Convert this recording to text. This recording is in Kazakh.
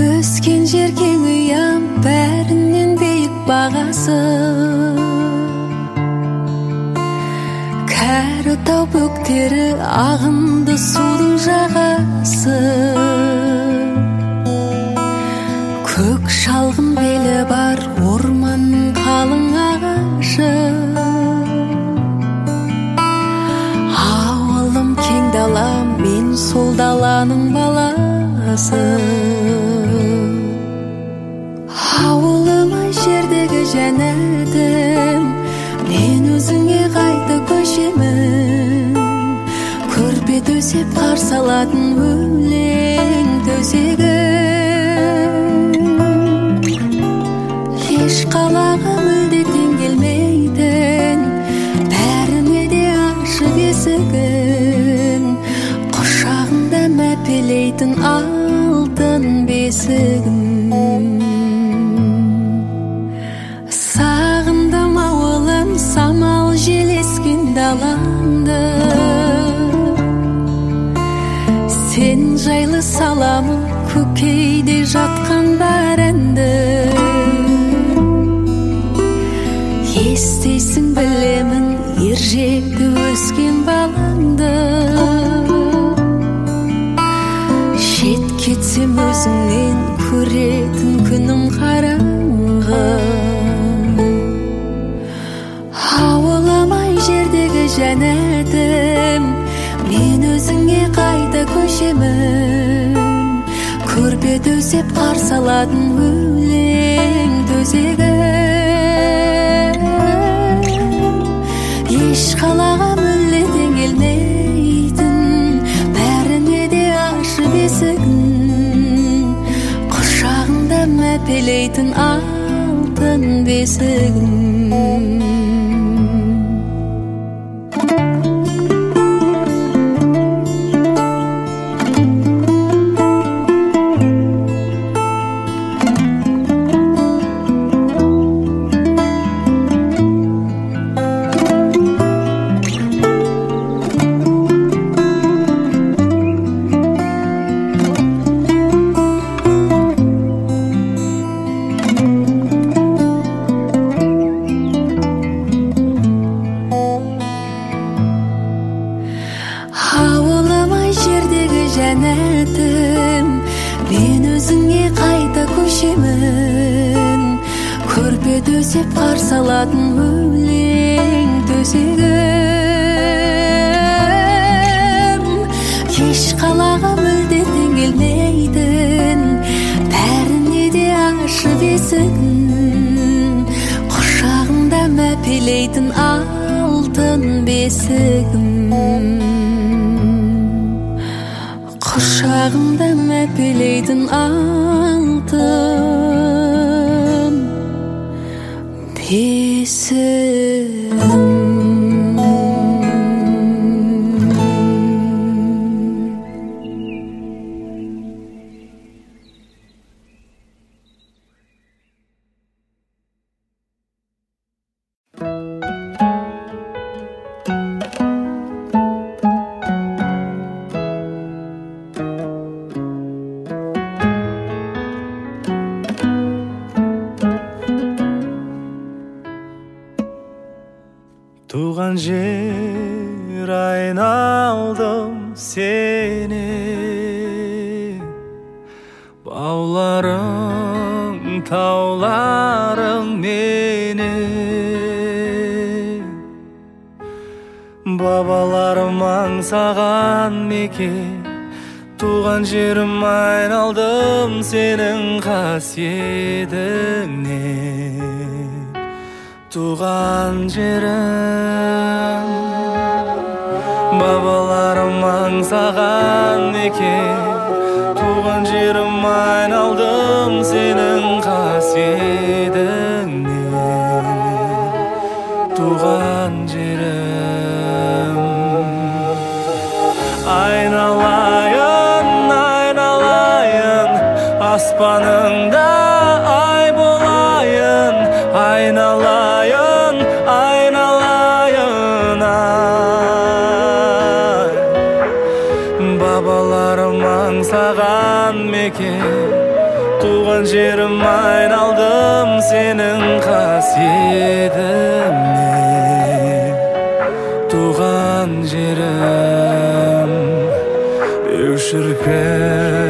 Өскен жерге ұям бәрінен биік бағасы, кәрі тау бөктері ағынды судың жағасы, көк шалғын белі бар орманның қалың ағашы, ауылым кең далам, мен сол даланың баласы. Ауылым ай жердегі жәннатым, мен өзіңе қайта көшемін. Көрпе төсеп қарсы алатын өлең төсегім. Еш қалаға мүлде тең келмейтін, бәріне де ашық есігін, құшағында мәпелейтін алтын бесігім. Сағындым ауылым, самал желескен далаңды, сен жайлы саламы көкейде жатқан бар әнді. Естейсің білемін ержетті өскен балаңды, кетсем өзіңнен көретін күнім қараңғы. Ауылым ай жердегі жәннатым, мен өзіңе қайта көшемін. Көрпе төсеп қарсы алатын өлең төсегім. Еш қалаға мүлде тең келмейтін, бәріне де ашып есігін, құшағында мәпелейтін алтын бесігім. Жәннатым, мен өзіңе қайта көшемін. Көрпе төсеп қарсы алатын өлең төсегім. Еш қалаға мүлде тең келмейтін, бәріне де ашық есігін, құшағында мәпелейтін алтын бесігім. Құшағымда мәпелейтін алтын бесігім. Туған жер айналдым сені, бауларың, тауларың мені. Бабаларым аңсаған мекен, туған жерім айналдым сенің қасиетіңнен. Туған жерім, бабаларым аңсаған екен, туған жерім айналдым сенің қасиетіңнен. Туған жерім, айналайын, айналайын аспаныңда ай болайын, айналайын, айналайын ай. Бабаларым аңсаған мекен, туған жерім айналдым сенің қасиетіңе. Туған жерім, беу шіркін